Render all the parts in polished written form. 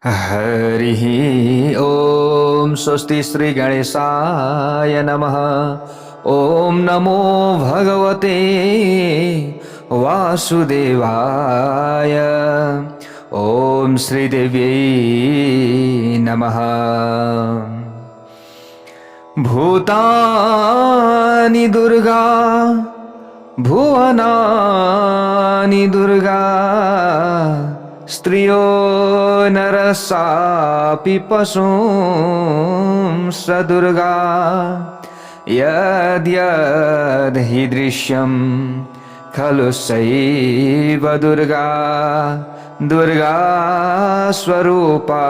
हरिः ॐ स्वस्ति श्री गणेशाय नमः। ॐ नमो भगवते वासुदेवाय। ॐ श्रीदेव्यै नमः। भूतानि दुर्गा भुवनानि दुर्गा स्त्रियो नरसापि पशुं स दुर्गा। यद्यद् हि दृश्यं खलु सैव दुर्गा। दुर्गा स्वरूपा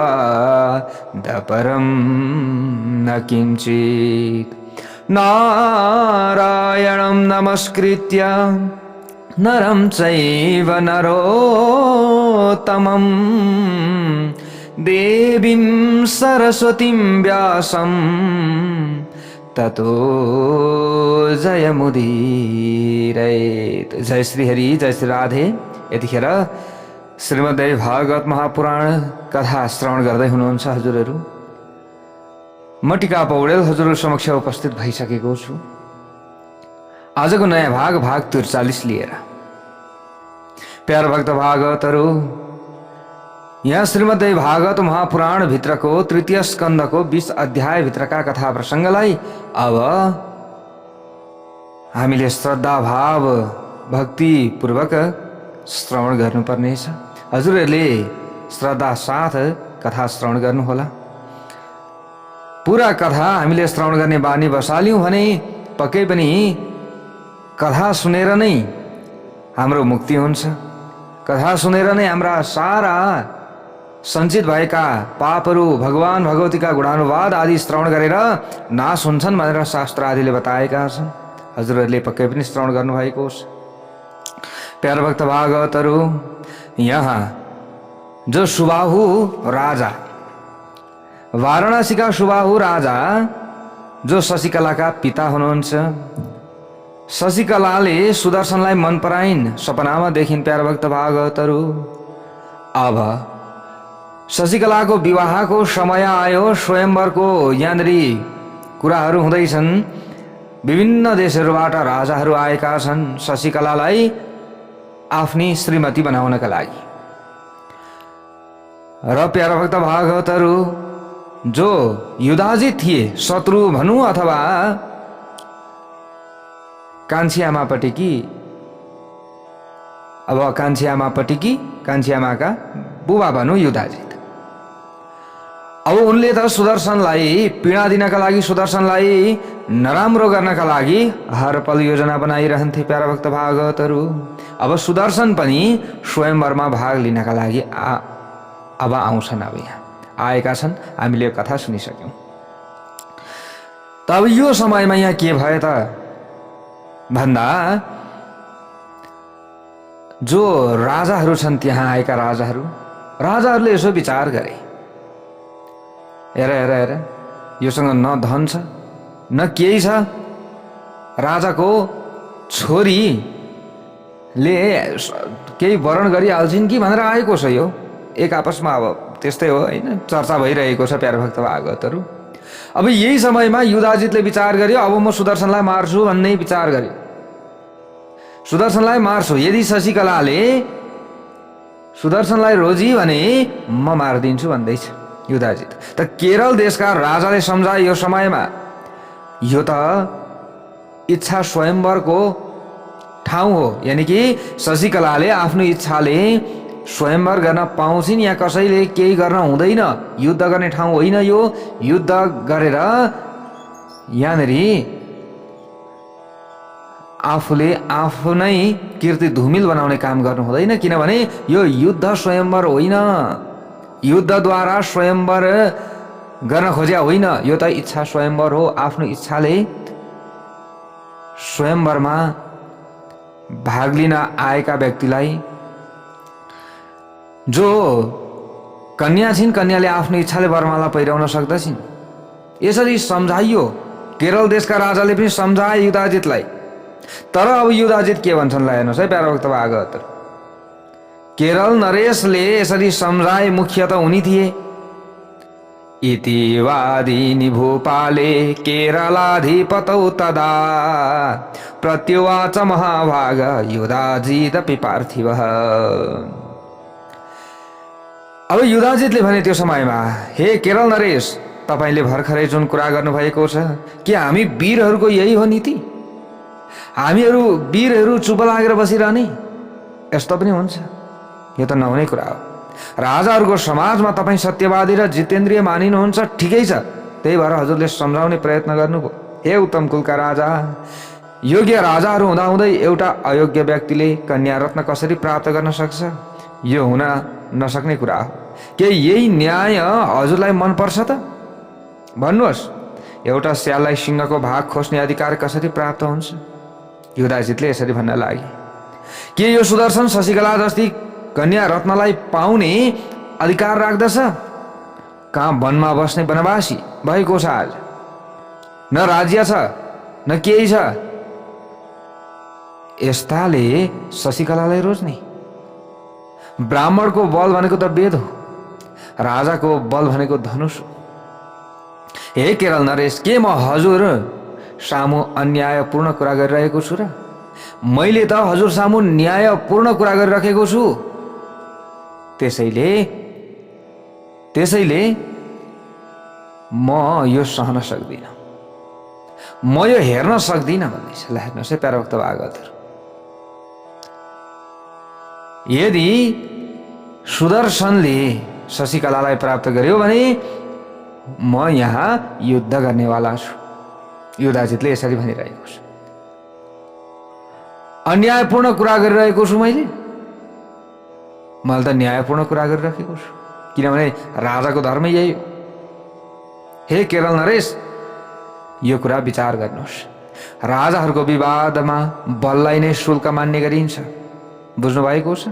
दपरं न किञ्चित्। नारायणं नमस्कृत्य नरं चैव नरोत्तमं देवीं सरस्वतीं व्यासं ततो जयमुदीरयेत्। जय श्री हरि, जय श्री राधे। यतिखेर श्रीमद्देवी भागवत महापुराण कथा श्रवण गर्दै हुनुहुन्छ हजुरहरू। म टिका पौडेल हजुरहरू समक्ष उपस्थित भइसकेको छु। आजको नयाँ भाग 43 लिएर। प्यार भक्त भागवतहरू, यहाँ श्रीमद्देवी भागवत महापुराण भित्रको तृतीय स्कन्धको 20 अध्याय भित्रका कथा प्रसङ्गलाई अब हामीले श्रद्धा भाव भक्ति पूर्वक श्रवण गर्नुपर्नेछ। हजुरहरूले श्रद्धा साथ कथा श्रवण गर्नुहोला। पूरा कथा हामीले श्रवण गर्ने बानी बसाल्यौं भने पक्कै पनि कथा सुनेर नै हाम्रो मुक्ति हुन्छ। कथा सुनेर नै हाम्रा सारा सञ्चित भएका पापहरू भगवान भगवतीका गुणानुवाद आदि श्रवण गरेर नाश हुन्छन् भनेर शास्त्र आदिले बताएका छन्। हजुरहरूले पक्कै पनि श्रवण गर्नुभएको होस्। प्यार भक्त भागवतहरू, यहाँ जो सुबाहु राजा, वाराणसी का सुबाहु राजा जो शशिकलाका पिता हुनुहुन्छ, शशिकलाले सुदर्शनलाई मन पराइन्, सपनामा देखिन्। प्यार भक्त भागवतहरू, अब शशिकलाको विवाहको समय आयो। स्वयंवरको यहाँनिर कुराहरू हुँदैछन्। विभिन्न देशहरूबाट राजाहरू आएका छन् शशिकलालाई आफ्नी श्रीमती बनाउनका लागि। र प्यार भक्त भागवतहरू, जो युधाजित थिए, शत्रु भनौँ अथवा कान्छी आमापट्टिकी, अब कान्छी आमापट्टिकी, कान्छी आमाका बुबा भनौँ युधाजित। अब उनले त सुदर्शनलाई पीडा दिनका लागि, सुदर्शनलाई नराम्रो गर्नका लागि हर पल योजना बनाइरहन्थे। प्यारा भक्त भागवतहरू, अब सुदर्शन पनि स्वयंवरमा भाग लिनका लागि अब आउँछन्। अब यहाँ आएका छन्। हामीले यो कथा सुनिसक्यौं। तब यो समयमा यहाँ के भयो त भन्दा, जो राजाहरू छन्, त्यहाँ आएका राजाहरूले यसो विचार गरे, हेर हेर हेर, योसँग न धन छ न केही छ, राजाको छोरीले केही वरण गरिहाल्छिन् कि भनेर आएको छ। यो एक आपसमा अब त्यस्तै हो हैन, चर्चा भइरहेको छ। प्यार भक्त भागवतहरू, अब यही समयमा युधाजितले विचार गर्यो, अब म सुदर्शनलाई मार्छु भन्ने विचार गर्यो। सुदर्शनलाई मार्छु, यदि शशिकलाले सुदर्शनलाई रोजी भने म मारिदिन्छु भन्दैछ युधाजित। त केरल देशका राजाले सम्झाए यो समयमा, यो त इच्छा स्वयंवरको ठाउँ हो, यानि कि शशिकलाले आफ्नो इच्छाले स्वयंवर गर्न पाउँछिन्। यहाँ कसैले केही गर्न हुँदैन, युद्ध गर्ने ठाउँ होइन यो। युद्ध गरेर यहाँनिर आफूले आफ्नै कीर्ति धुमिल बनाउने काम गर्नु हुँदैन, किनभने यो युद्ध स्वयंवर होइन। युद्धद्वारा स्वयंवर गर्न खोज्या होइन, यो त इच्छा स्वयंवर हो। आफ्नो इच्छाले स्वयंवरमा भाग लिन आएका व्यक्तिलाई, जो कन्या छिन्, कन्याले आफ्नो इच्छाले वरमाला पहिराउन सक्दछिन्। यसरी सम्झाइयो। केरल देशका राजाले पनि सम्झाए युधाजितलाई। तर अब युधाजित के भन्छन् ल हेर्नुहोस् है प्यारा भक्त भागवत। केरल नरेशले यसरी सम्झाए मुख्य त उनी थिए। इति वादिनी भूपाले केरलाधिपतौ तदा प्रत्युवाच महाभाग युधाजिदपि पार्थिवः। अब युधाजितले भने त्यो समयमा, हे केरल नरेश, तपाईले भर्खरै जुन कुरा गर्नुभएको छ, के हामी वीरहरूको यही हो नीति? हामीहरू वीरहरू चुप लागेर बसिरहने? यस्तो पनि हुन्छ? यो त नहुने कुरा हो। राजाहरूको समाजमा तपाईँ सत्यवादी र जितेन्द्रिय मानिनुहुन्छ, ठिकै छ, त्यही भएर हजुरले सम्झाउने प्रयत्न गर्नुभयो। हे उत्तम कुलका राजा, योग्य राजाहरू हुँदाहुँदै एउटा अयोग्य व्यक्तिले कन्या रत्न कसरी प्राप्त गर्न सक्छ? यो हुन नसक्ने कुरा हो। के यही न्याय हजुरलाई मन पर्छ त? भन्नुहोस्, एउटा स्याललाई सिंहको भाग खोज्ने अधिकार कसरी प्राप्त हुन्छ? युधाजितले यसरी भन्न लागे, के यो सुदर्शन शशिकला जस्ती कन्या रत्नलाई पाउने अधिकार राख्दछ? कहाँ वनमा बस्ने वनवासी भएको छ आज? न राज्य छ न केही छ। यस्ताले शशिकलालाई रोज्ने? ब्राह्मणको बल भनेको त वेद हो, राजाको बल भनेको धनुष हो। हे केरल नरेश, के म हजुर सामु अन्यायपूर्ण कुरा गरिरहेको छु र? मैले त हजुर सामु न्यायपूर्ण कुरा गरिराखेको छु। त्यसैले म यो सहन सक्दिनँ, म यो हेर्न सक्दिनँ भन्दैछ। ल हेर्नुहोस् है प्यारोक्त भागवतहरू, यदि सुदर्शनले शशिकलालाई प्राप्त गर्यो भने म यहाँ युद्ध गर्नेवाला छु। युधाजितले यसरी भनिरहेको छु। अन्यायपूर्ण कुरा गरिरहेको छु मैले त न्यायपूर्ण कुरा गरिराखेको छु, किनभने राजाको धर्म यही हो। हे केरल नरेश, यो कुरा विचार गर्नुहोस्। राजाहरूको विवादमा बललाई नै शुल्क मान्ने गरिन्छ, बुझ्नुभएको छ?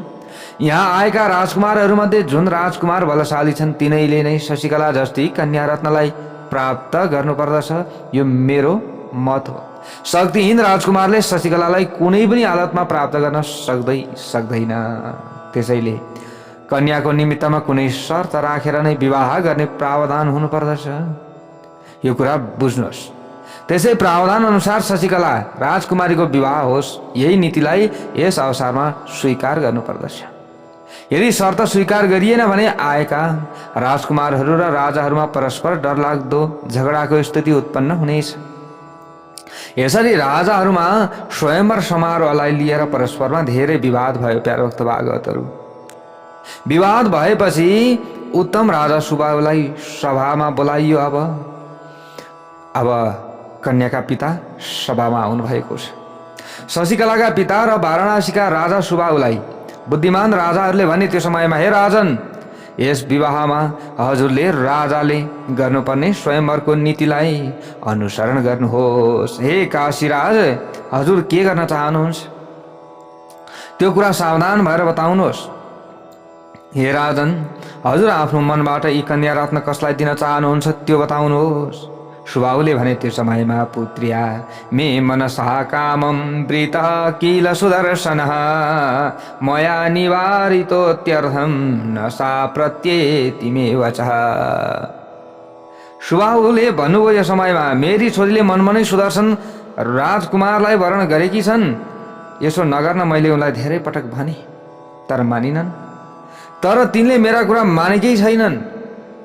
यहाँ आएका राजकुमारहरूमध्ये जुन राजकुमार बलशाली छन् तिनैले नै शशिकला जस्ती कन्या रत्नलाई प्राप्त गर्नुपर्दछ। यो मेरो मत हो। शक्तिहीन राजकुमारले शशिकलालाई कुनै पनि हालतमा प्राप्त गर्न सक्दैन। त्यसैले कन्याको निमित्तमा कुनै शर्त राखेर नै विवाह गर्ने प्रावधान हुनुपर्दछ। यो कुरा बुझ्नुहोस्। त्यसै प्रावधान अनुसार शशिकला राजकुमारीको विवाह होस्, यही नीतिलाई यस अवसरमा स्वीकार गर्नुपर्दछ। यदि शर्त स्वीकार गरिएन भने आएका राजकुमारहरू र राजाहरूमा परस्पर डरलाग्दो झगडाको स्थिति उत्पन्न हुनेछ। यसरी राजाहरूमा स्वयंवर समारोहलाई लिएर परस्परमा धेरै विवाद भयो। प्यारोक्त भागवतहरू, विवाद भएपछि उत्तम राजा सुबाहुलाई सभामा बोलाइयो। अब कन्याका पिता सभामा आउनु भएको छ। शशिकलाका पिता र वाराणसीका राजा सुबाहुलाई बुद्धिमान राजाहरूले भने त्यो समयमा, हे राजन, यस विवाहमा हजुरले राजाले गर्नुपर्ने स्वयंवरको नीतिलाई अनुसरण गर्नुहोस्। हे काशीराज, हजुर के गर्न चाहनुहुन्छ त्यो कुरा सावधान भएर बताउनुहोस्। हे राजन, हजुर आफ्नो मनबाट यी कन्या रत्न कसलाई दिन चाहनुहुन्छ त्यो बताउनुहोस्। सुबाहुले भने त्यो समयमा, पुत्र्या मे मनसा कामं प्रीतः किल सुदर्शनः मया निवारितोत्यर्थं न सा प्रत्येति मे वचः। सुबाहुले भन्नुभयो यो समयमा, मेरी छोरीले मनमनै सुदर्शन राजकुमारलाई वरण गरेकी छन्। यसो नगर्न मैले उनलाई धेरै पटक भने, तर मानिनन्। तर तिनले मेरा कुरा मानेकै छैनन्।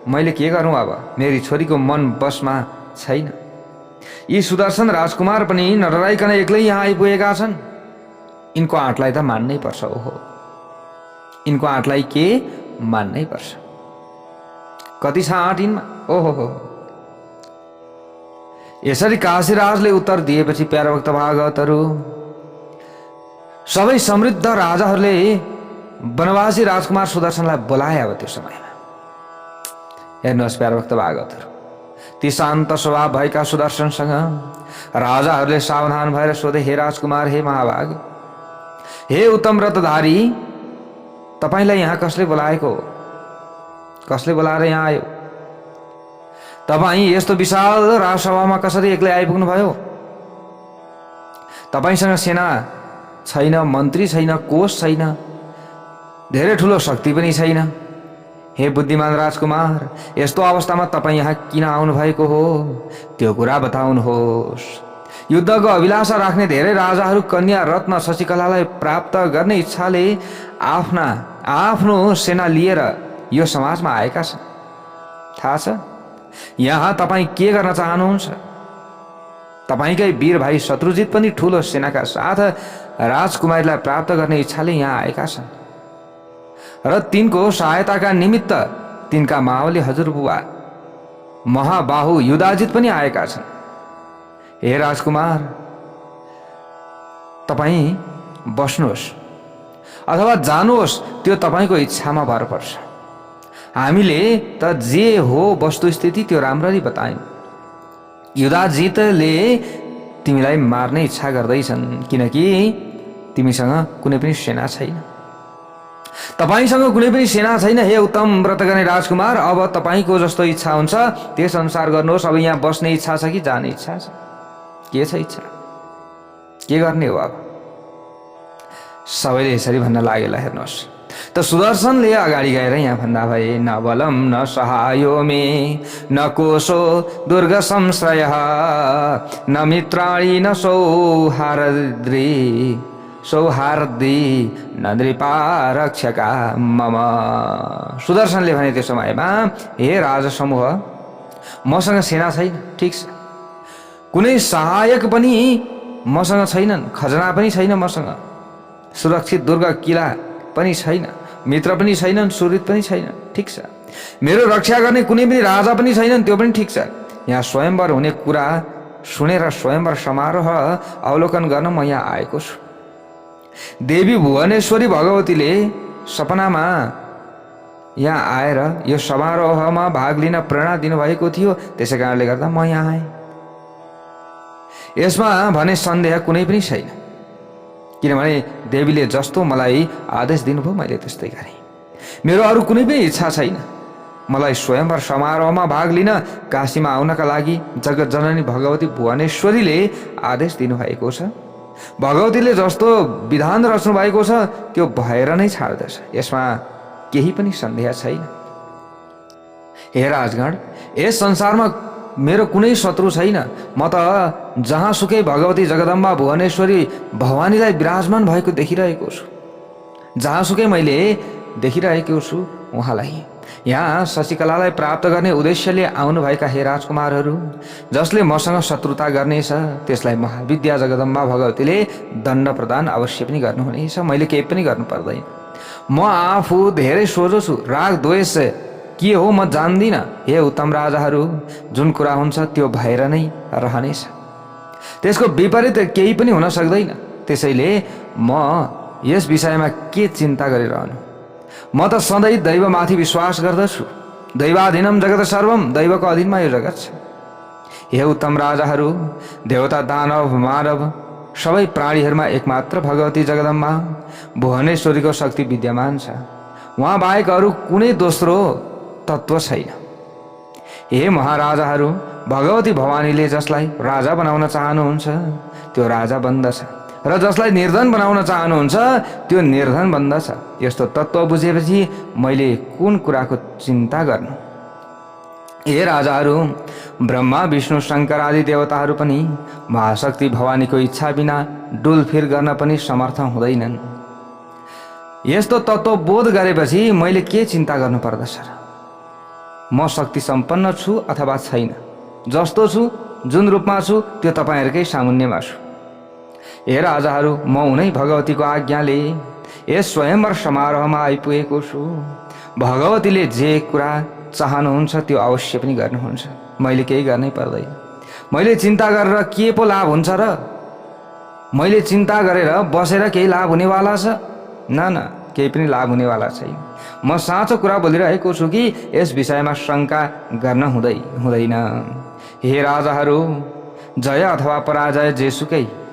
मैले के गरौँ? अब मेरी छोरीको मन बसमा छैन। यी सुदर्शन राजकुमार पनि नडराइकन एक्लै यहाँ आइपुगेका छन्। यिनको आँटलाई त मान्नै पर्छ। ओहो, यिनको आँटलाई के मान्नै पर्छ। कति छ आँट यिनमा? ओहो। यसरी काशीराजले उत्तर दिएपछि प्यारोक्त भागवतहरू, सबै समृद्ध राजाहरूले वनवासी राजकुमार सुदर्शनलाई बोलाए। अब त्यो समयमा हेर्नुहोस् प्यारोक्त भागवतहरू, ती शान्त स्वभाव भएका सुदर्शनसँग राजाहरूले सावधान भएर सोधे, हे राजकुमार, हे महाभाग, हे उत्तम व्रतधारी, तपाईलाई यहाँ कसले बोलाएको? कसले बोलाएर यहाँ आयो? तपाईँ यस्तो विशाल राजसभामा कसरी एक्लै आइपुग्नु भयो? तपाईँसँग सेना छैन, मन्त्री छैन, कोष छैन, धेरै ठुलो शक्ति पनि छैन। हे बुद्धिमान राजकुमार, यस्तो अवस्थामा तपाईँ यहाँ किन आउनुभएको हो त्यो कुरा बताउनुहोस्। युद्धको अभिलाषा राख्ने धेरै राजाहरू कन्या रत्न शशिकलालाई प्राप्त गर्ने इच्छाले आफ्नो सेना लिएर यो समाजमा आएका छन्। थाहा छ यहाँ तपाईँ के गर्न चाहनुहुन्छ? तपाईँकै वीर भाइ शत्रुजित पनि ठुलो सेनाका साथ राजकुमारीलाई प्राप्त गर्ने इच्छाले यहाँ आएका छन् र तिनको सहायताका निमित्त तिनका मावली हजुरबुवा महाबाहु युधाजित पनि आएका छन्। हे राजकुमार, तपाईँ बस्नुहोस् अथवा जानुहोस्, त्यो तपाईँको इच्छामा भर पर्छ। हामीले त जे हो वस्तुस्थिति त्यो राम्ररी बतायौँ। युधाजितले तिमीलाई मार्ने इच्छा गर्दैछन् किनकि तिमीसँग कुनै पनि सेना छैन। तपाईसँग कुनै पनि सेना छैन। हे उत्तम व्रत गर्ने राजकुमार, अब तपाईँको जस्तो इच्छा हुन्छ त्यस अनुसार गर्नुहोस्। अब यहाँ बस्ने इच्छा छ कि जाने इच्छा छ? के छ इच्छा? के गर्ने हो? अब सबैले यसरी भन्न लागेला। हेर्नुहोस् त सुदर्शनले अगाडि गएर यहाँ भन्दा भए, न बलम न सहायो मे न कोशो दुर्ग संश्रय न मित्राणी न सौहार्दी न नृपारक्षका मम। सुदर्शनले भने त्यो समयमा, हे राजा समूह, मसँग सेना छैन, ठिक छ, कुनै सहायक पनि मसँग छैनन्, खजना पनि छैन मसँग, सुरक्षित दुर्ग किला पनि छैन, मित्र पनि छैनन्, सुहृद पनि छैन, ठिक छ, मेरो रक्षा गर्ने कुनै पनि राजा पनि छैनन्, त्यो पनि ठिक छ। यहाँ स्वयंवर हुने कुरा सुनेर स्वयंवर समारोह अवलोकन गर्न म यहाँ आएको छु। देवी भुवनेश्वरी भगवतीले सपनामा यहाँ आएर यो समारोहमा भाग लिन प्रेरणा दिनुभएको थियो, त्यसै कारणले गर्दा म यहाँ आएँ। यसमा भने सन्देह कुनै पनि छैन, किनभने देवीले जस्तो मलाई आदेश दिनुभयो मैले त्यस्तै गरेँ। मेरो अरू कुनै पनि इच्छा छैन। मलाई स्वयंवर समारोहमा भाग लिन काशीमा आउनका लागि जगत जननी भगवती भुवनेश्वरीले आदेश दिनुभएको छ। भगवतीले जस्तो विधान रच्नु भएको छ त्यो भएर नै छाड्दछ, यसमा केही पनि सन्देह छैन। हे राजगण, यस संसारमा मेरो कुनै शत्रु छैन। म त जहाँसुकै भगवती जगदम्बा भुवनेश्वरी भवानीलाई विराजमान भएको देखिरहेको छु। जहाँसुकै मैले देखिरहेको छु उहाँलाई। यहाँ शशिकलालाई प्राप्त गर्ने उद्देश्यले आउनुभएका हे राजकुमारहरू, जसले मसँग शत्रुता गर्नेछ त्यसलाई महाविद्या जगदम्बा भगवतीले दण्ड प्रदान अवश्य पनि गर्नुहुनेछ। मैले केही पनि गर्नु पर्दैन। म आफू धेरै सोझो छु। राग द्वेष के हो म जान्दिनँ। हे उत्तम राजाहरू, जुन कुरा हुन्छ त्यो भएर नै रहनेछ, त्यसको विपरीत केही पनि हुन सक्दैन। त्यसैले म यस विषयमा के चिन्ता गरिरहनु। म त सधैँ दैवमाथि विश्वास गर्दछु। दैवाधीनम जगत सर्वम, दैवको अधीनमा यो जगत छ। हे उत्तम राजाहरू, देवता दानव मानव सबै प्राणीहरूमा एकमात्र भगवती जगदम्बा भुवनेश्वरीको शक्ति विद्यमान छ। उहाँ बाहेक अरू कुनै दोस्रो तत्त्व छैन। हे महाराजाहरू, भगवती भवानीले जसलाई राजा बनाउन चाहनुहुन्छ त्यो राजा बन्दछ र जसलाई निर्धन बनाउन चाहनुहुन्छ त्यो निर्धन बन्दछ। यस्तो तत्त्व बुझेपछि मैले कुन कुराको चिन्ता गर्नु। हे राजाहरू, ब्रह्मा विष्णु शङ्कर आदि देवताहरू पनि महाशक्ति भवानीको इच्छा बिना डुलफिर गर्न पनि समर्थ हुँदैनन्। यस्तो तत्त्व बोध गरेपछि मैले के चिन्ता गर्नु पर्दछ र? म शक्ति सम्पन्न छु अथवा छैन, जस्तो छु जुन रूपमा छु त्यो तपाईँहरूकै सामुन्यमा छु। हे राजाहरू, म उनै भगवतीको आज्ञाले यस स्वयंवर समारोहमा आइपुगेको छु। भगवतीले जे कुरा चाहनुहुन्छ त्यो अवश्य पनि गर्नुहुन्छ। मैले केही गर्नै पर्दैन। मैले चिन्ता गरेर के पो लाभ हुन्छ र? मैले चिन्ता गरेर बसेर केही लाभ हुनेवाला छ? न, केही पनि लाभ हुनेवाला छैन। म साँचो कुरा बोलिरहेको छु कि यस विषयमा शङ्का गर्न हुँदैन। हे राजाहरू, जय अथवा पराजय जेसुकै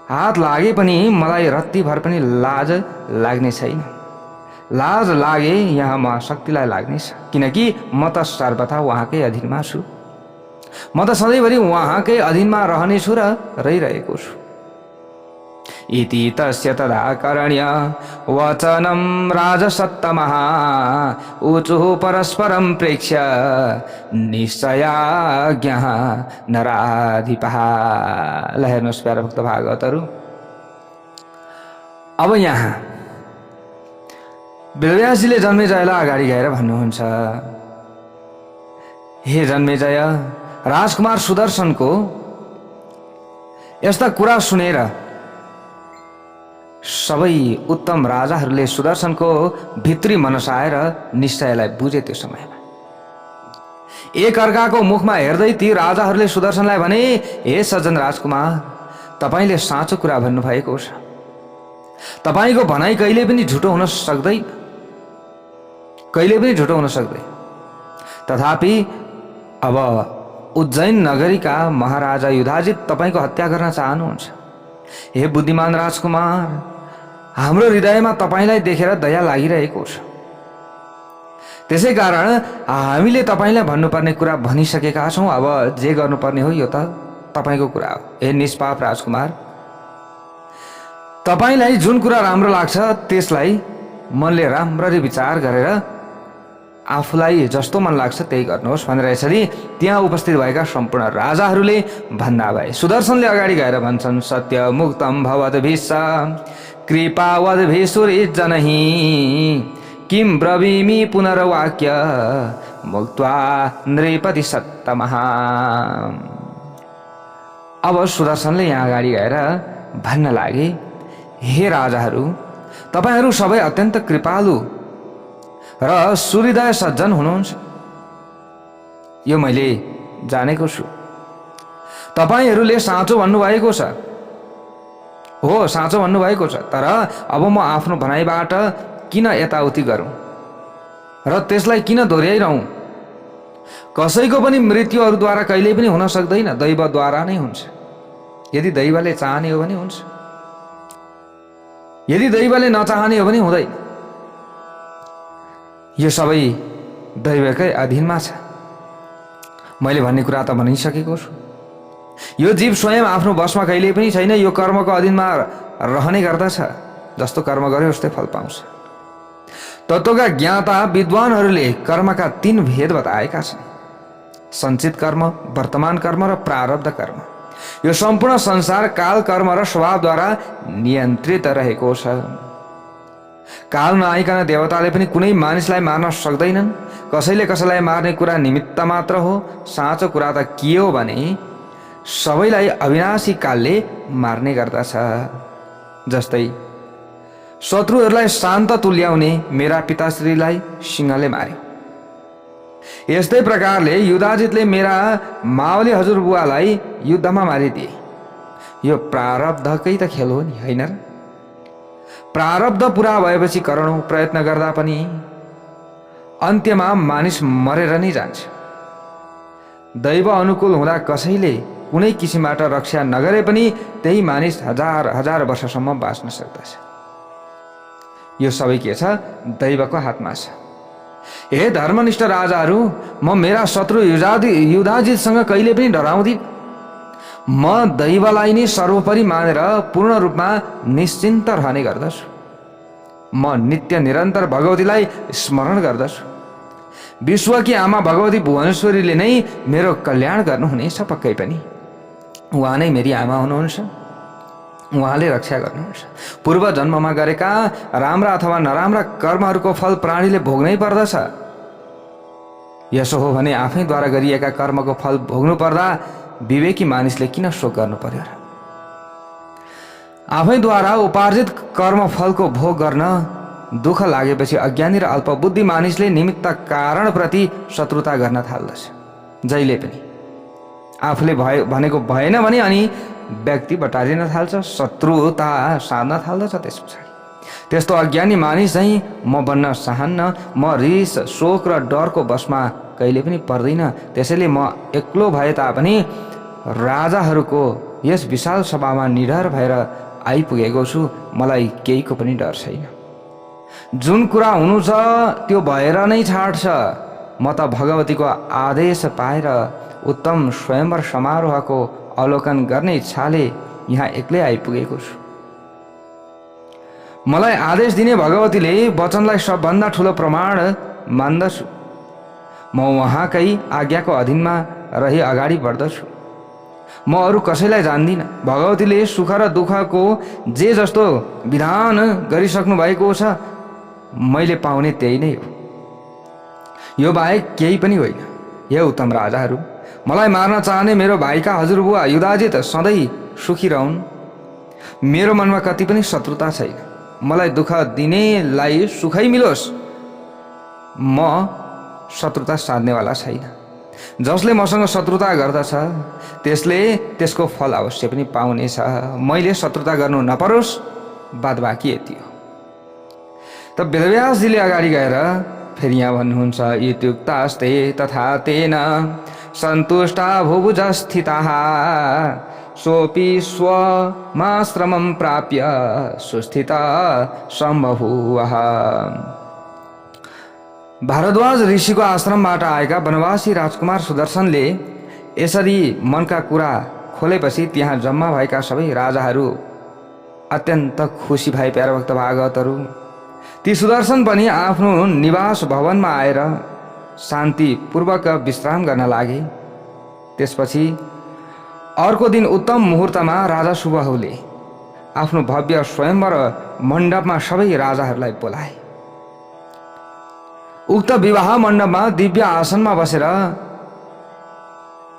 हात लागे पनि मलाई रत्तीभर पनि लाज लाग्ने छैन। लाज लागे यहाँ महाशक्तिलाई लाग्नेछ, किनकि म त सर्वथा उहाँकै अधीनमा छु। म त सधैँभरि उहाँकै अधीनमा रहनेछु र रहिरहेको छु। इति तस्य तदा करणीय वचनं राजसत्तमः ऊचुः परस्परं प्रेक्ष्य निश्चयाज्ञः नराधिपः। ल हेर्नुहोस् प्यारा भक्त भागवतहरू, अब यहाँ वेदव्यासजीले जन्मेजयलाई अगाडि गएर भन्नुहुन्छ, हे जन्मेजय, राजकुमार सुदर्शनको यस्ता कुरा सुनेर सबै उत्तम राजाहरूले सुदर्शनको भित्री मनसाएर निश्चयलाई बुझे। त्यो समयमा एक अर्काको मुखमा हेर्दै ती राजाहरूले सुदर्शनलाई भने, हे सज्जन राजकुमार, तपाईले साँचो कुरा भन्नुभएको छ, तपाईको भनाइ कहिले पनि झुटो हुन सक्दैन, कहिले पनि झुटो हुन सक्दैन। तथापि अब उज्जैन नगरीका महाराजा युधाजित तपाईको हत्या गर्न चाहनुहुन्छ। हे बुद्धिमान राजकुमार, हाम्रो हृदयमा तपाईलाई देखेर दया लागिरहेको छ, त्यसै कारण हामीले तपाईलाई भन्नुपर्ने कुरा भनिसकेका छौं। अब जे गर्नुपर्ने हो यो त तपाईको कुरा हो। हे निष्पाप राजकुमार, तपाईलाई जुन कुरा राम्रो लाग्छ त्यसलाई मनले राम्ररी विचार गरेर आफूलाई जस्तो मन लाग्छ त्यही गर्नुहोस् भनेर यसरी त्यहाँ उपस्थित भएका सम्पूर्ण राजाहरूले भन्दा भए। सुदर्शनले अगाडि गएर भन्छन्, सत्य मुक्तम भवद्भिश्च कृपावद्भिसुरिज्जनहि किं ब्रवीमि पुनर्वाक्य मुक्त्वा नृपति सत्तमः। अब सुदर्शनले यहाँ अगाडि गएर भन्न लागे, हे राजाहरू, तपाईहरू सबै अत्यन्त कृपालु र सुहृदय सज्जन हुनुहुन्छ, यो मैले जानेको छु। तपाईहरूले साँचो भन्नुभएको छ, हो साँचो भन्नुभएको छ, तर अब म आफ्नो भनाइबाट किन यताउति गरौँ र त्यसलाई किन दोहोऱ्याइरहँ? कसैको पनि मृत्यु अरूद्वारा कहिल्यै पनि हुन सक्दैन, दैवद्वारा नै हुन्छ। यदि दैवले चाहने हो भने हुन्छ, यदि दैवले नचाहने हो भने हुँदैन। यो सबै दैवकै अधीनमा छ। मैले भन्ने कुरा त भनिसकेको छु। यो जीव स्वयं आफ्नो बसमा कहिल्यै पनि छैन, यो कर्मको अधीनमा रहने गर्दछ। जस्तो कर्म गर्यो उस्तै फल पाउँछ। तत्त्वका ज्ञाता विद्वानहरूले कर्मका 3 भेद बताएका छन्, सञ्चित कर्म, वर्तमान कर्म र प्रारब्ध कर्म। यो सम्पूर्ण संसार काल, कर्म र स्वभावद्वारा नियन्त्रित रहेको छ। काल नआइकन देवताले पनि कुनै मानिसलाई मार्न सक्दैनन्। कसैले कसैलाई मार्ने कुरा निमित्त मात्र हो। साँचो कुरा त के हो भने सबैलाई अविनाशी कालले मार्ने गर्दछ। जस्तै शत्रुहरूलाई शान्त तुल्याउने मेरा पिताश्रीलाई सिंहले मार्यो, यस्तै प्रकारले युधाजितले मेरा मावली हजुरबुवालाई युद्धमा मारिदिए। यो प्रारब्धकै त खेल हो नि, हैन र? प्रारब्ध पूरा भएपछि करोडौं प्रयत्न गर्दा पनि अन्त्यमा मानिस मरेर नै जान्छ। दैव अनुकूल हुँदा कसैले कुनै किसिमबाट रक्षा नगरे पनि त्यही मानिस हजार हजार वर्षसम्म बाँच्न सक्दछ। यो सबै के छ? दैवको हातमा छ। हे धर्मनिष्ठ राजाहरू, म मेरा शत्रु युधाजितसँग कहिले पनि डराउँदिन। म दैवलाई नै सर्वोपरि मानेर पूर्ण रूपमा निश्चिन्त रहने गर्दछु। म नित्य निरन्तर भगवतीलाई स्मरण गर्दछु। विश्वकी आमा भगवती भुवनेश्वरीले नै मेरो कल्याण गर्नुहुनेछ। पक्कै पनि उहाँ नै मेरी आमा हुनुहुन्छ, उहाँले रक्षा गर्नुहुन्छ। पूर्व जन्ममा गरेका राम्रा अथवा नराम्रा कर्महरूको फल प्राणीले भोग्नै पर्दछ। यसो हो भने आफैद्वारा गरिएका कर्मको फल भोग्नु पर्दा विवेकी मानिसले किन शोक गर्नु पर्यो र? आफैद्वारा उपार्जित कर्मफलको भोग गर्न दुःख लागेपछि अज्ञानी र अल्पबुद्धि मानिसले निमित्त कारणप्रति शत्रुता गर्न थाल्दछ। जहिले पनि आफूले भनेको भएन भने अनि व्यक्ति बटारिन थाल्छ, शत्रुता सार्न थाल्दछ। त्यस पछाडि त्यस्तो अज्ञानी मानिस चाहिँ म बन्न चाहन्न। म रिस, शोक र डरको बसमा कहिले पनि पर्दैन। त्यसैले म एक्लो भए तापनि राजाहरूको यस विशाल सभामा निडर भएर आइपुगेको छु। मलाई केहीको पनि डर छैन। जुन कुरा हुनु छ त्यो भएर नै छाड्छ। म त भगवतीको आदेश पाएर उत्तम स्वयंवर समारोहको अवलोकन गर्ने इच्छाले यहाँ एक्लै आइपुगेको छु। मलाई आदेश दिने भगवतीले वचनलाई सबभन्दा ठुलो प्रमाण मान्दछु। म उहाँकै आज्ञाको अधीनमा रही अगाडि बढ्दछु। म अरू कसैलाई जान्दिनँ। भगवतीले सुख र दुःखको जे जस्तो विधान गरिसक्नु भएको छ, मैले पाउने त्यही नै हो। यो बाहेक केही पनि होइन। हे उत्तम राजाहरू, मलाई मार्न चाहने मेरो भाइका हजुरबुवा युधाजित सधैँ सुखी रहन्। मेरो मनमा कति पनि शत्रुता छैन। मलाई दुःख दिनेलाई सुखै मिलोस्, म शत्रुता साध्नेवाला छैन। जसले मसँग शत्रुता गर्दछ त्यसले त्यसको फल अवश्य पनि पाउनेछ। मैले शत्रुता गर्नु नपरोस्, बात बाँकी यति हो। त वेदव्यासजीले अगाडि गएर फेरि यहाँ भन्नुहुन्छ, इत्युक्तास्ते तथा तेन सन्तुष्टा भुभुज स्थिताः सोऽपि स्वमाश्रमं प्राप्य सुस्थिता सम्बभूवः। भारद्वाज ऋषिको आश्रमबाट आएका वनवासी राजकुमार सुदर्शनले यसरी मनका कुरा खोलेपछि त्यहाँ जम्मा भएका सबै राजाहरू अत्यन्त खुसी भए। प्यारभक्त भागवतहरू, ती सुदर्शन पनि आफ्नो निवास भवनमा आएर शान्तिपूर्वक विश्राम गर्न लागे। त्यसपछि अर्को दिन उत्तम मुहुर्तमा राजा सुबाहुले आफ्नो भव्य स्वयंवर मण्डपमा सबै राजाहरूलाई बोलाए। उक्त विवाह मण्डपमा दिव्य आसनमा बसेर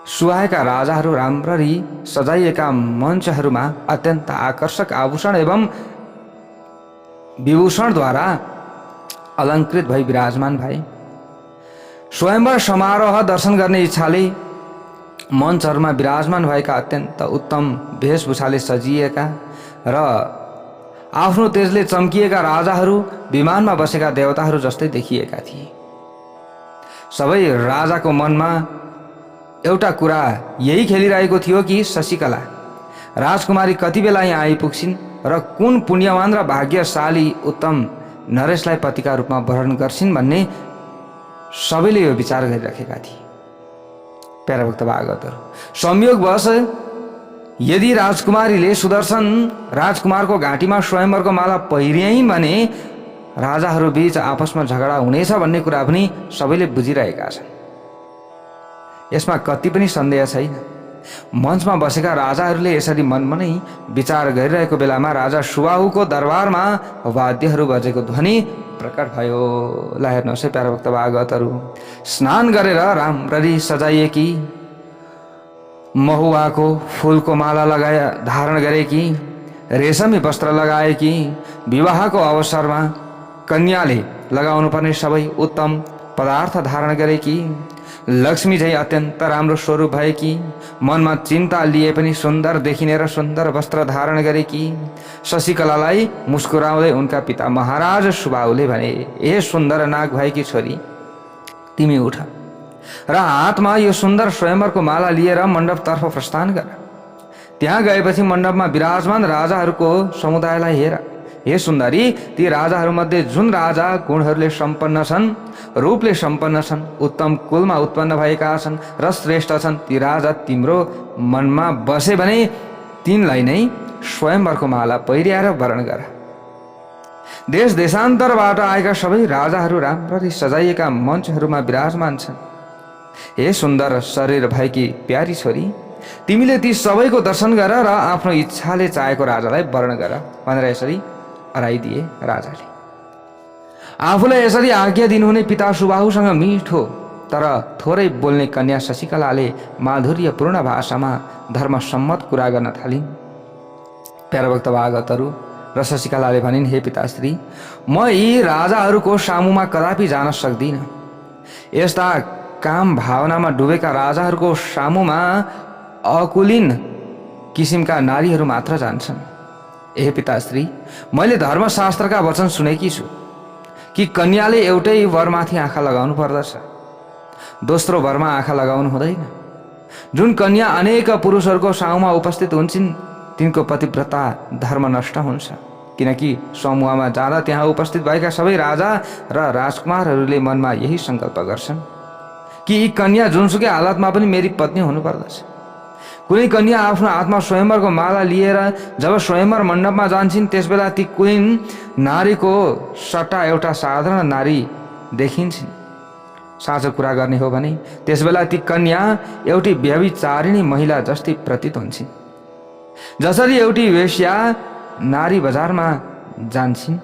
सुहाएका राजाहरू राम्ररी सजाइएका मञ्चहरूमा अत्यन्त आकर्षक आभूषण एवं विभूषणद्वारा अलङ्कृत भई विराजमान भए। स्वयंवर समारोह दर्शन गर्ने इच्छाले मञ्चहरूमा विराजमान भएका अत्यन्त उत्तम वेशभूषाले सजिएका र आफ्नो तेजले चम्किएका राजाहरू विमानमा बसेका देवताहरू जस्तै देखिएका थिए। सबै राजाको मनमा एउटा कुरा यही खेलिरहेको थियो कि शशिकला राजकुमारी कति बेला यहाँ आइपुग्छिन् र कुन पुण्यवान र भाग्यशाली उत्तम नरेशलाई पतिका रूपमा वरण गर्छिन् भन्ने सबैले यो विचार गरिराखेका थिए। प्याराभक्त भागवतहरू, संयोगवश यदि राजकुमारीले सुदर्शन राजकुमारको घाँटीमा स्वयंवरको माला पहिर्याइन् भने राजाहरू बीच आपसमा झगडा हुनेछ भन्ने कुरा पनि सबैले बुझिरहेका छन्। यसमा कति पनि सन्देह छैन। मञ्चमा बसेका राजाहरूले यसरी मनमा नै विचार गरिरहेको बेलामा राजा सुबाहुको दरबारमा वाद्यहरू बजेको ध्वनि प्रकट भयो। ल हेर्नुहोस् है प्याराभक्त भागवतहरू, स्नान गरेर राम्ररी सजाइएकी महुवाको फूलको माला धारण गरेकी, रेशमी वस्त्र लगाएकी, विवाहको अवसरमा कन्याले लगाउनु पर्ने सबै उत्तम पदार्थ धारण गरेकी, लक्ष्मी झै अत्यन्त राम्रो स्वरूप भएकी, मनमा चिन्ता लिए पनि सुन्दर देखिने र सुन्दर वस्त्र धारण गरेकी शशिकलालाई मुस्कुराउँदै उनका पिता महाराज सुबाहुले भने, ए सुन्दर नाग भएकी छोरी, तिमी उठ र हातमा यो सुन्दर स्वयंवरको माला लिएर मण्डपतर्फ प्रस्थान गर। त्यहाँ गएपछि मण्डपमा विराजमान राजाहरूको समुदायलाई हेर। हे सुन्दरी, ती राजाहरूमध्ये जुन राजा गुणहरूले सम्पन्न छन्, रूपले सम्पन्न छन्, उत्तम कुलमा उत्पन्न भएका छन् र श्रेष्ठ छन्, ती राजा तिम्रो मनमा बसे भने तिनलाई नै स्वयंवरको माला पहिर्याएर वरण गर। देश देशान्तरबाट आएका सबै राजाहरू राम्ररी सजाइएका मञ्चहरूमा विराजमान छन्। हे सुन्दर शरीर भएकी प्यारी छोरी, तिमीले ती सबैको दर्शन गर र आफ्नो इच्छाले चाहेको राजालाई वरण गर भनेर यसरी अराइदिए राजाले। आफूलाई यसरी आज्ञा दिनुहुने पिता सुबाहुसँग मिठो तर थोरै बोल्ने कन्या शशिकलाले माधुर्यपूर्ण भाषामा धर्मसम्मत कुरा गर्न थालिन्। प्यारभक्त भागवतहरू र शशिकलाले भनिन्, हे पिताश्री, म यी राजाहरूको सामुमा कदापि जान सक्दिनँ। यस्ता काम भावनामा डुबेका राजाहरूको सामुमा अकुलीन किसिमका नारीहरू मात्र जान्छन्। ए पिताश्री, मैले धर्मशास्त्रका वचन सुनेकी छु कि कन्याले एउटै वरमाथि आँखा लगाउनु पर्दछ, दोस्रो वरमा आँखा लगाउनु हुँदैन। जुन कन्या अनेक पुरुषहरूको सामुमा उपस्थित हुन्छन् तिनको पतिव्रता धर्म नष्ट हुन्छ, किनकि समूहमा जाँदा त्यहाँ उपस्थित भएका सबै राजा र राजकुमारहरूले मनमा यही सङ्कल्प गर्छन् कि यी कन्या जुनसुकै हालतमा पनि मेरी पत्नी हुनुपर्दछ। कुनै कन्या आफ्नो हातमा स्वयंवरको माला लिएर जब स्वयंवर मण्डपमा जान्छन् त्यसबेला ती कुनै नारीको सट्टा एउटा साधारण नारी देखिन्छन्। साँचो कुरा गर्ने हो भने त्यसबेला ती कन्या एउटी व्यभिचारिणी महिला जस्तै प्रतीत हुन्छन्। जसरी एउटी वेश्या नारी बजारमा जान्छन्,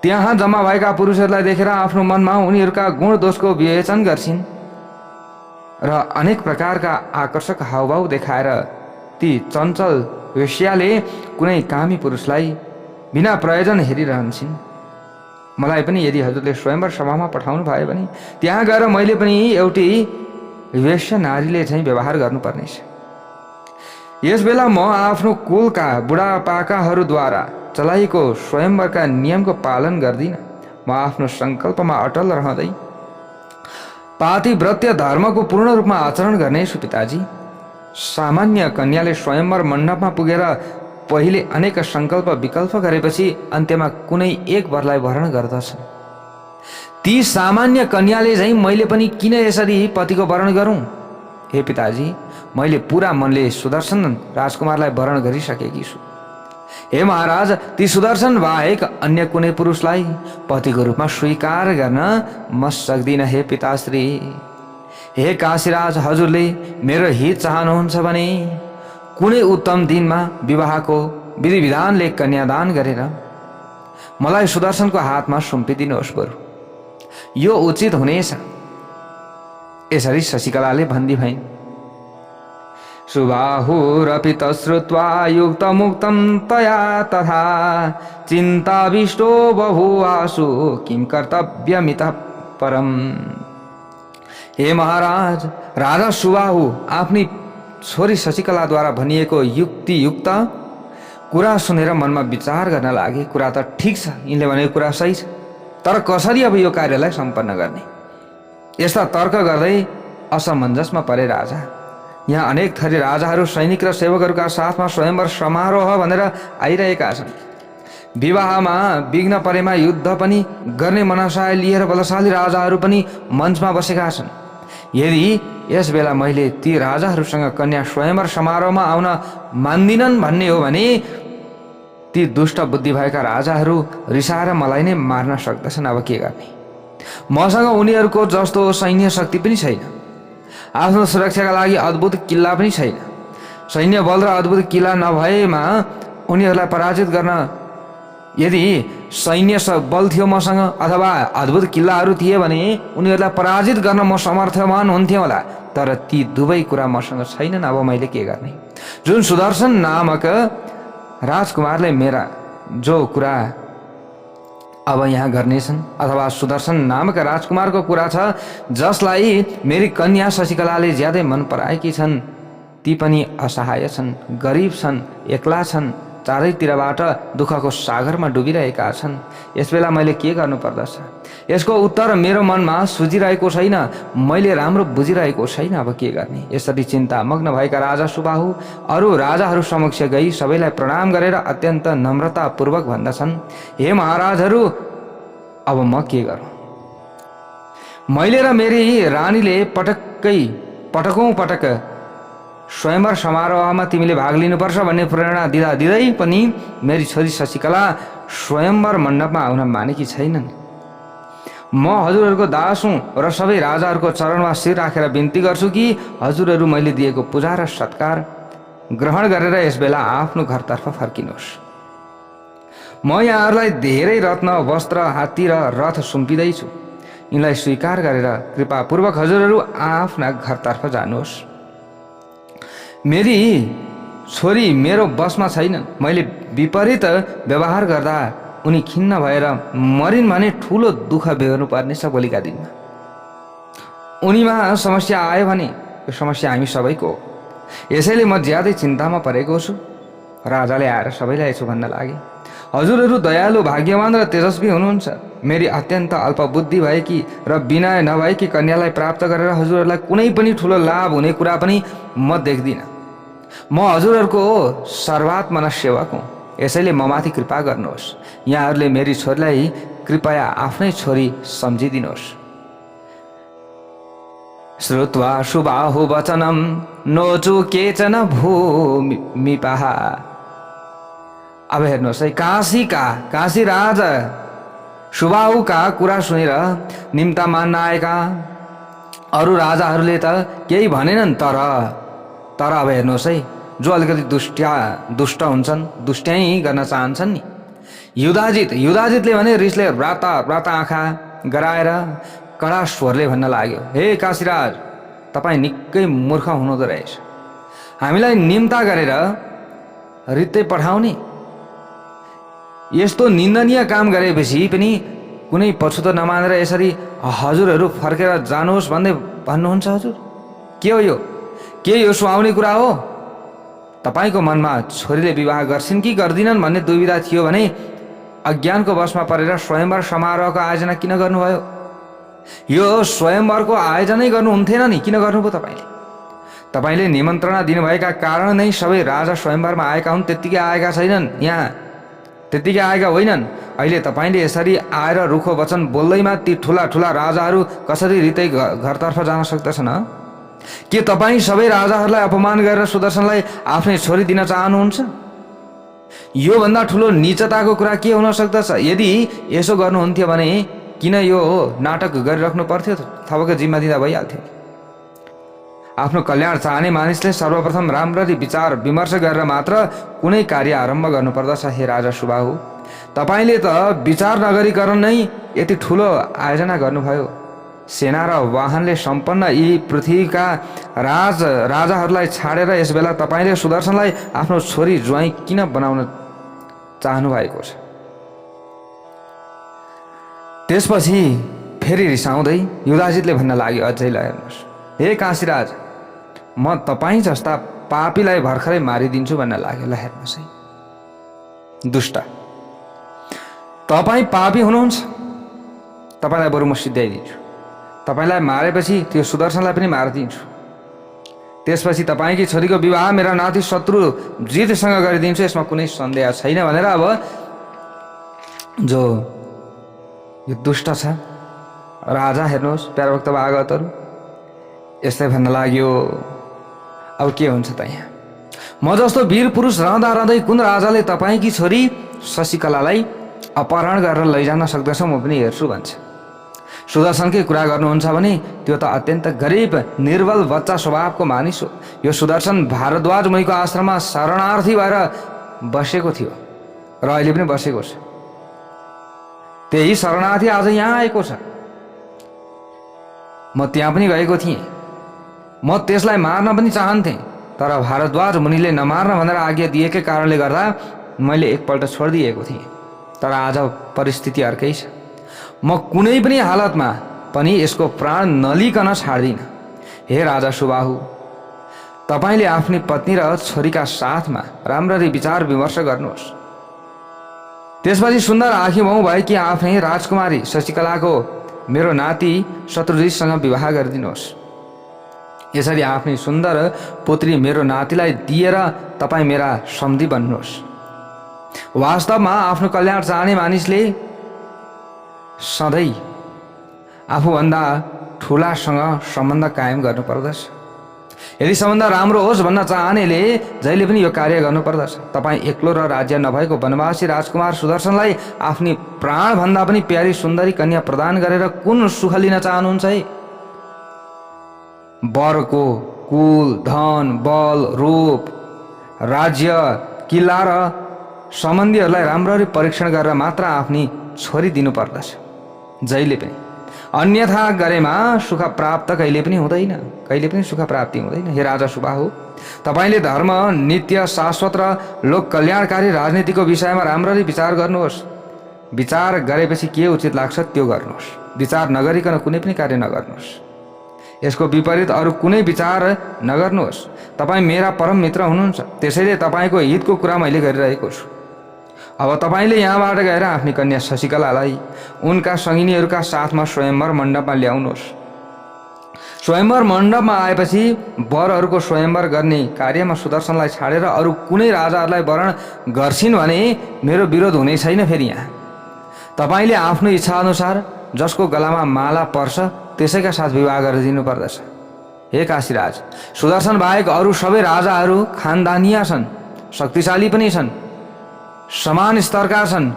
त्यहाँ जम्मा भएका पुरुषहरूलाई देखेर आफ्नो मनमा उनीहरूका गुण दोषको विवेचन गर्छिन् र अनेक प्रकारका आकर्षक हावभाव देखाएर ती चञ्चल वेश्याले कुनै कामी पुरुषलाई बिना प्रयोजन हेरिरहन्छन्। मलाई पनि यदि हजुरले स्वयंवर सभामा पठाउनु भयो भने त्यहाँ गएर मैले पनि एउटी वेश्या नारीले चाहिँ व्यवहार गर्नुपर्नेछ। यसबेला म आफ्नो कुलका बुढापाकाहरूद्वारा चलाइएको स्वयंवरका नियमको पालन गर्दिन। म आफ्नो सङ्कल्पमा अटल रहँदै पातिव्रत्य धर्मको पूर्ण रूपमा आचरण गर्नेछु पिताजी। सामान्य कन्याले स्वयंवर मण्डपमा पुगेर पहिले अनेक सङ्कल्प विकल्प गरेपछि अन्त्यमा कुनै एक वरलाई वरण गर्दछन्। ती सामान्य कन्याले चाहिँ मैले पनि किन यसरी पतिको वरण गरौँ? हे पिताजी, मैले पूरा मनले सुदर्शन राजकुमारलाई वरण गरिसकेकी छु। हे महाराज, ती सुदर्शन बाहेक अन्य कुनै पुरुषलाई पतिको रूपमा स्वीकार गर्न म सक्दिनँ। हे पिताश्री, हे काशीराज, हजुरले मेरो हित चाहनुहुन्छ भने कुनै उत्तम दिनमा विवाहको विधि विधानले कन्यादान गरेर मलाई सुदर्शनको हातमा सुम्पिदिनुहोस् बरु, यो उचित हुनेछ। यसरी शशिकलाले भन्दी भइन्। सुबाहुरपि तश्रुत्वा युक्तमुक्तं तया तथा चिन्ताविष्टो बहुआशु किं कर्तव्यमितः परम। हे महाराज, राजा सुबाहु आफ्नी छोरी शशिकलाद्वारा भनिएको युक्तियुक्त कुरा सुनेर मनमा विचार गर्न लागे। कुरा त ठिक छ, यिनले भनेको कुरा सही छ, तर कसरी अब यो कार्यलाई सम्पन्न गर्ने? यस्ता तर्क गर्दै असमञ्जसमा परे राजा। यहाँ अनेक थरी राजाहरू सैनिक र सेवकहरूका साथमा स्वयंवर समारोह भनेर आइरहेका छन्। विवाहमा विघ्न परेमा युद्ध पनि गर्ने मनसाय लिएर बलशाली राजाहरू पनि मञ्चमा बसेका छन्। यदि यस बेला मैले ती राजाहरूसँग कन्या स्वयंवर समारोहमा आउन मान्दिनन् भन्ने हो भने ती दुष्ट बुद्धि भएका राजाहरू रिसाएर मलाई नै मार्न सक्दछन्। अब के गर्ने? मसँग उनीहरूको जस्तो सैन्य शक्ति पनि छैन, आफ्नो सुरक्षाका लागि अद्भुत किल्ला पनि छैन। सैन्य बल र अद्भुत किल्ला नभएमा उनीहरूलाई पराजित गर्न यदि सैन्य बल थियो मसँग अथवा अद्भुत किल्लाहरू थिए भने उनीहरूलाई पराजित गर्न म समर्थवान हुन्थेँ होला, तर ती दुवै कुरा मसँग छैनन्। अब मैले के गर्ने? जुन सुदर्शन नामक राजकुमारले मेरा जो कुरा अब यहाँ गर्नेछन् अथवा सुदर्शन नामक राजकुमारको कुरा छ, जसलाई मेरी कन्या शशिकलाले ज्यादै मन पराएकी छन्, ती पनि असहाय छन्, गरिब छन्, एक्ला छन्, चारैतिरबाट दुःखको सागरमा डुबिरहेका छन्। यसबेला मैले के गर्नुपर्दछ? यसको उत्तर मेरो मनमा सुझिरहेको छैन, मैले राम्रो बुझिरहेको छैन। अब के गर्ने? यसरी चिन्तामग्न भएका राजा सुबाहु अरू राजाहरू समक्ष गई सबैलाई प्रणाम गरेर अत्यन्त नम्रतापूर्वक भन्दछन्, हे महाराजहरू, अब म के गरौँ? मैले र मेरी रानीले पटकौं पटक स्वयंवर समारोहमा तिमीले भाग लिनुपर्छ भन्ने प्रेरणा दिँदा दिँदै पनि मेरी छोरी शशिकला स्वयंवर मण्डपमा आउन मानेकी छैनन्। म हजुरहरूको दास हुँ र सबै राजाहरूको चरणमा शिर राखेर बिन्ती गर्छु कि हजुरहरू मैले दिएको पूजा र सत्कार ग्रहण गरेर यसबेला आफ्नो घरतर्फ फर्किनुहोस्। म यहाँहरूलाई धेरै रत्न, वस्त्र, हात्ती र रथ सुम्पिँदैछु। यिनलाई स्वीकार गरेर कृपापूर्वक हजुरहरू आफ्ना घरतर्फ जानुहोस्। मेरी छोरी मेरो बसमा छैनन्। मैले विपरीत व्यवहार गर्दा उनी खिन्न भएर मरिन् भने ठुलो दुःख बेहोर्नु पर्नेछ भोलिका दिनमा। उनीमा समस्या आयो भने यो समस्या हामी सबैको हो। यसैले म ज्यादै चिन्तामा परेको छु। राजाले आएर सबैलाई यसो भन्न लागे, हजुरहरू दयालु, भाग्यवान र तेजस्वी हुनुहुन्छ। मेरी अत्यन्त अल्प बुद्धि भएकी र विनय नभएकी कन्यालाई प्राप्त गरेर हजुरहरूलाई कुनै पनि ठुलो लाभ हुने कुरा पनि म देख्दिनँ। म हजुरहरूको सर्वात्मना सेवक हुँ, यसैले म माथि कृपा गर्नुहोस्। यहाँहरूले मेरी छोरीलाई कृपया आफ्नै छोरी सम्झिदिनुहोस्। श्रुत्वा सुबाहु वचनं नोचु केचन भूमिपाः। अब हेर्नुहोस् है, काशी राजा सुबाहुका कुरा सुनेर निम्ता मान्न आएका अरू राजाहरूले त केही भनेनन्। तर अब हेर्नुहोस् है, जो अलिकति दुष्ट हुन्छन्, दुष्ट्याइ गर्न चाहन्छन् नि, युधाजितले भने रिसले राता आँखा गराएर कडा स्वरले भन्न लाग्यो, हे काशीराज, तपाईँ निकै मूर्ख हुनुहुँदो रहेछ। हामीलाई निम्ता गरेर रित्तै पठाउने, यस्तो निन्दनीय काम गरेपछि पनि कुनै पछुतो नमानेर यसरी हजुरहरू फर्केर जानुहोस् भन्दै भन्नुहुन्छ। हजुर के हो यो? के यो सुहाउने कुरा हो? तपाईँको मनमा छोरीले विवाह गर्छिन् कि गर्दिनन् भन्ने दुविधा थियो भने अज्ञानको वशमा परेर स्वयंवर समारोहको आयोजना किन गर्नुभयो? यो स्वयंवरको आयोजनै गर्नुहुन्थेन नि, किन गर्नुभयो तपाईँले? तपाईँले निमन्त्रणा दिनुभएका कारण नै सबै राजा स्वयंवरमा आएका हुन्, त्यत्तिकै आएका छैनन्, यहाँ त्यत्तिकै आएका होइनन्। अहिले तपाईँले यसरी आएर रुखो वचन बोल्दैमा ती ठुला राजाहरू कसरी रित्तै घरतर्फ जान सक्दछन्? के तपाईँ सबै राजाहरूलाई अपमान गरेर सुदर्शनलाई आफ्नै छोरी दिन चाहनुहुन्छ? योभन्दा ठुलो नीचताको कुरा के हुन सक्दछ? यदि यसो गर्नुहुन्थ्यो भने किन यो नाटक गरिराख्नु पर्थ्यो? थपको जिम्मा दिँदा भइहाल्थ्यो। आफ्नो कल्याण चाहने मानिसले सर्वप्रथम राम्ररी विचार विमर्श गरेर मात्र कुनै कार्य आरम्भ गर्नुपर्दछ। हे राजा सुबाहु, तपाईँले त विचार नगरिकन नै यति ठुलो आयोजना गर्नुभयो। सेना र वाहनले सम्पन्न यी पृथ्वीका राजाहरूलाई छाडेर यसबेला तपाईँले सुदर्शनलाई आफ्नो छोरी ज्वाइँ किन बनाउन चाहनु भएको छ? त्यसपछि फेरि रिसाउँदै युधाजितले भन्न लाग्यो, अझै ल हेर्नुहोस्, हे काशीराज, म तपाईँ जस्ता पापीलाई भर्खरै मारिदिन्छु भन्न लाग्यो। ल हेर्नुहोस् है, दुष्ट, तपाईँ पापी हुनुहुन्छ, तपाईँलाई बरु म सिद्ध्याइदिन्छु। तपाईँलाई मारेपछि त्यो सुदर्शनलाई पनि मारिदिन्छु। त्यसपछि तपाईँकी छोरीको विवाह मेरा नाति शत्रुजितसँग गरिदिन्छु, यसमा कुनै सन्देह छैन भनेर अब जो यो दुष्ट छ राजा, हेर्नुहोस् प्यारभक्त भागवतहरू, यस्तै भन्न लाग्यो। अब के हुन्छ त यहाँ? म जस्तो वीर पुरुष रहँदै कुन राजाले तपाईँकी छोरी शशिकलालाई अपहरण गरेर लैजान सक्दछ? म पनि हेर्छु भन्छ। सुदर्शनकै कुरा गर्नुहुन्छ भने त्यो त अत्यन्त गरिब निर्बल बच्चा स्वभावको मानिस हो। यो सुदर्शन भारद्वाज मुनिको आश्रममा शरणार्थी भएर बसेको थियो र अहिले पनि बसेको छ। त्यही शरणार्थी आज यहाँ आएको छ। म त्यहाँ पनि गएको थिएँ, म त्यसलाई मार्न पनि चाहन्थेँ, तर भारद्वाज मुनिले नमार्न भनेर आज्ञा दिएकै कारणले गर्दा मैले एकपल्ट छोडिदिएको थिएँ। तर आज परिस्थिति अर्कै छ। म कुनै पनि हालतमा पनि यसको प्राण नलिकन छाड्दिनँ। हे राजा सुबाहु, तपाईँले आफ्नी पत्नी र छोरीका साथमा राम्ररी विचार विमर्श गर्नुहोस्। त्यसपछि सुन्दर आँखी भाउ भएकी आफ्नै राजकुमारी शशिकलाको मेरो नाति शत्रुजितसँग विवाह गरिदिनुहोस्। यसरी आफ्नै सुन्दर पुत्री मेरो नातिलाई दिएर तपाईँ मेरा सम्धी बन्नुहोस्। वास्तवमा आफ्नो कल्याण चाहने मानिसले सधैँ आफूभन्दा ठुलासँग सम्बन्ध कायम गर्नुपर्दछ। यदि सम्बन्ध राम्रो होस् भन्न चाहनेले जहिले पनि यो कार्य गर्नुपर्दछ। तपाईँ एक्लो र राज्य नभएको वनवासी राजकुमार सुदर्शनलाई आफ्नी प्राणभन्दा पनि प्यारी सुन्दरी कन्या प्रदान गरेर कुन सुख लिन चाहनुहुन्छ है? वरको कुल, धन, बल, रूप, राज्य, किल्ला र सम्बन्धीहरूलाई राम्ररी परीक्षण गरेर मात्र आफ्नी छोरी दिनुपर्दछ जहिले पनि। अन्यथा गरेमा सुख प्राप्त कहिले पनि हुँदैन, कहिले पनि सुख प्राप्ति हुँदैन। हे राजा सुबाहु, तपाईँले धर्म, नित्य, शाश्वत र लोक कल्याणकारी राजनीतिको विषयमा राम्ररी विचार गर्नुहोस्। विचार गरेपछि के उचित लाग्छ त्यो गर्नुहोस्। विचार नगरिकन कुनै पनि कार्य नगर्नुहोस्। यसको विपरीत अरू कुनै विचार नगर्नुहोस्। तपाईँ मेरा परम मित्र हुनुहुन्छ, त्यसैले तपाईँको हितको कुरा मैले गरिरहेको छु। अब तपाईँले यहाँबाट गएर आफ्नी कन्या शशिकलालाई उनका सङ्गिनीहरूका साथमा स्वयंवर मण्डपमा ल्याउनुहोस्। स्वयंवर मण्डपमा आएपछि वरहरूको स्वयंवर गर्ने कार्यमा सुदर्शनलाई छाडेर अरू कुनै राजाहरूलाई वरण गर्छिन् भने मेरो विरोध हुने छैन। फेरि यहाँ तपाईँले आफ्नो इच्छा अनुसार जसको गलामा माला पर्छ त्यसैका साथ विवाह गरिदिनु पर्दछ। हे काशीराज, सुदर्शन बाहेक अरू सबै राजाहरू खानदानिया छन्, शक्तिशाली पनि छन्, समान स्तरका छन्।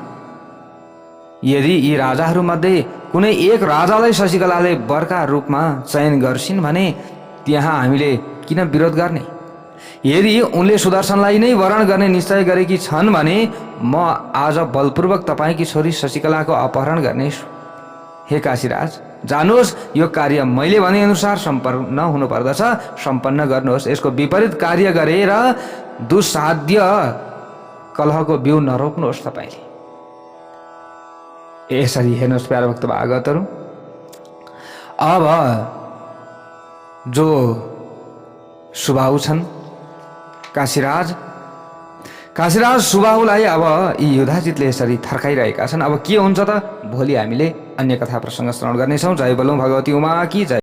यदि यी राजाहरूमध्ये कुनै एक राजालाई शशिकलाले वरका रूपमा चयन गर्छिन् भने त्यहाँ हामीले किन विरोध गर्ने? यदि उनले सुदर्शनलाई नै वरण गर्ने निश्चय गरेकी छन् भने म आज बलपूर्वक तपाईँकी छोरी शशिकलाको अपहरण गर्नेछु। हे काशीराज, जानुहोस्, यो कार्य मैले भनेअनुसार सम्पन्न हुनुपर्दछ, सम्पन्न गर्नुहोस्। यसको विपरीत कार्य गरेर दुस्साध्य कलहको बिउ नरोप्नुहोस् तपाईँले। यसरी हेर्नुहोस् प्यारा भक्त भागवतहरू, अब जो सुबाहु छन् काशीराज सुबाहुलाई अब यी युधाजितले यसरी थर्काइरहेका छन्। अब के हुन्छ त भोलि हामीले अन्य कथा प्रसङ्ग श्रवण गर्नेछौँ। जय बोलौँ भगवती उमा की जय।